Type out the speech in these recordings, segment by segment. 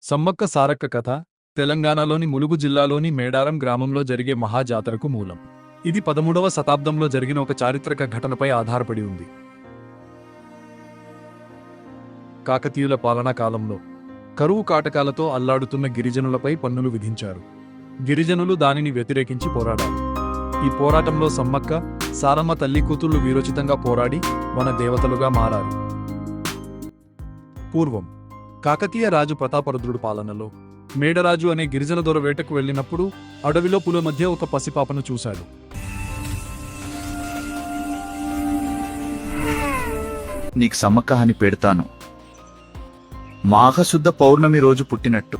సమ్మక్క సారక్క కథ తెలంగాణలోని ములుగు జిల్లాలోని మేడారం గ్రామంలో జరిగే మహాజాతరకు మూలం. ఇది 13వ శతాబ్దంలో జరిగిన ఒక చారిత్రక ఘటనపై ఆధారపడి ఉంది. కాకతీయుల పాలనా కాలంలో కరువు కాటకాలతో అల్లాడుతున్న గిరిజనులపై పన్నులు విధించారు. గిరిజనులు దానిని వ్యతిరేకించి పోరాడారు. ఈ పోరాటంలో సమ్మక్క, సారమ్మ తల్లి కూతుళ్లు వీరోచితంగా పోరాడి వన దేవతలుగా మారారు. పూర్వం కాకతీయ రాజు ప్రతాపరుద్రుడు పాలనలో మేడరాజు అనే గిరిజన దొర వేటకు వెళ్ళినప్పుడు అడవిలో పుల మధ్య ఒక పసిపాపను చూశాడు. నీకు సమ్మక్క అని పెడతాను, మాఘశుద్ధ పౌర్ణమి రోజు పుట్టినట్టు.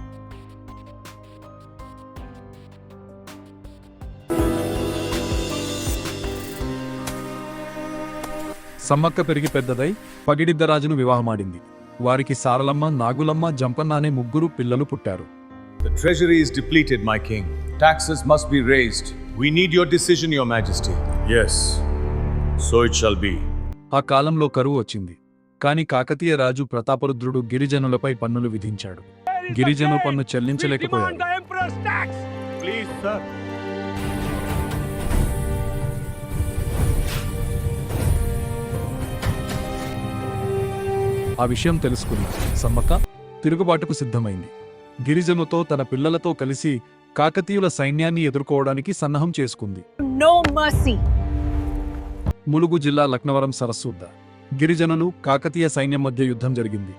సమ్మక్క పెరిగి పెద్దదై పగిడిద్దరాజును వివాహమాడింది. వారికి సారలమ్మ, నాగులమ్మ, జంపన్న అనే ముగ్గురు పిల్లలు పుట్టారు. The treasury is depleted, my king. Taxes must be raised. We need your decision, your majesty. Yes, so it shall be. ఆ కాలంలో కరువు వచ్చింది. కాని కాకతీయ రాజు ప్రతాపరుద్రుడు గిరిజనులపై పన్నులు విధించాడు. గిరిజను పన్ను చెల్లించలేకపోయాడు. Please, sir. ఆ విషయం తెలుసుకుని సమ్మక్క తిరుగుబాటుకు సిద్ధమైంది. గిరిజనుతో తన పిల్లలతో కలిసి కాకతీయుల సైన్యాన్ని ఎదుర్కోవడానికి సన్నాహం చేసుకుంది. No mercy. ములుగు జిల్లా లక్నవరం సరస్సు వద్ద గిరిజనులు, కాకతీయ సైన్యం మధ్య యుద్ధం జరిగింది.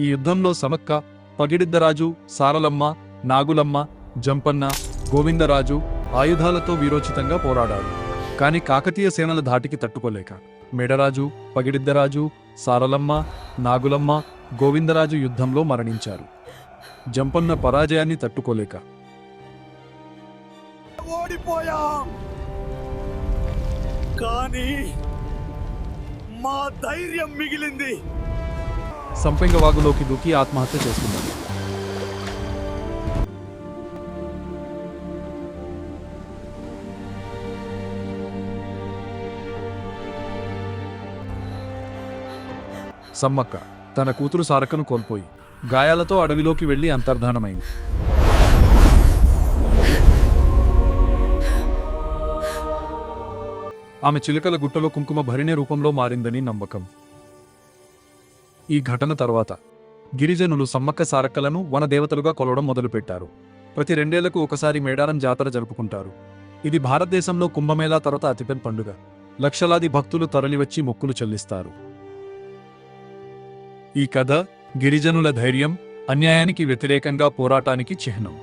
ఈ యుద్ధంలో సమ్మక్క, పగిడిద్దరాజు, సారలమ్మ, నాగులమ్మ, జంపన్న, గోవిందరాజు ఆయుధాలతో వీరోచితంగా పోరాడారు. కాని కాకతీయ సేనల ధాటికి తట్టుకోలేక మేడరాజు, పగిడిద్దరాజు, సారలమ్మ, నాగులమ్మ, గోవిందరాజు యుద్ధంలో మరణించారు. జంపన్న పరాజయాన్ని తట్టుకోలేక ఓడిపోయాం, కానీ మా ధైర్యం మిగిలింది. సంపెంగ వాగులోకి దూకి ఆత్మహత్య చేసుకున్నారు. సమ్మక్క తన కూతురు సారక్కను కోల్పోయి గాయాలతో అడవిలోకి వెళ్లి అంతర్ధానమైంది. ఆమె చిలుకల గుట్టలో కుంకుమ భరిణె రూపంలో మారిందని నమ్మకం. ఈ ఘటన తర్వాత గిరిజనులు సమ్మక్క సారక్కలను వనదేవతలుగా కొలవడం మొదలుపెట్టారు. ప్రతి 2 ఏళ్లకు ఒకసారి మేడారం జాతర జరుపుకుంటారు. ఇది భారతదేశంలో కుంభమేళా తర్వాత అతిపెద్ద పండుగ. లక్షలాది భక్తులు తరలివచ్చి మొక్కులు చెల్లిస్తారు. ఈ కథ గిరిజనుల ధైర్యం, అన్యాయానికి వ్యతిరేకంగా పోరాటానికి చిహ్నం.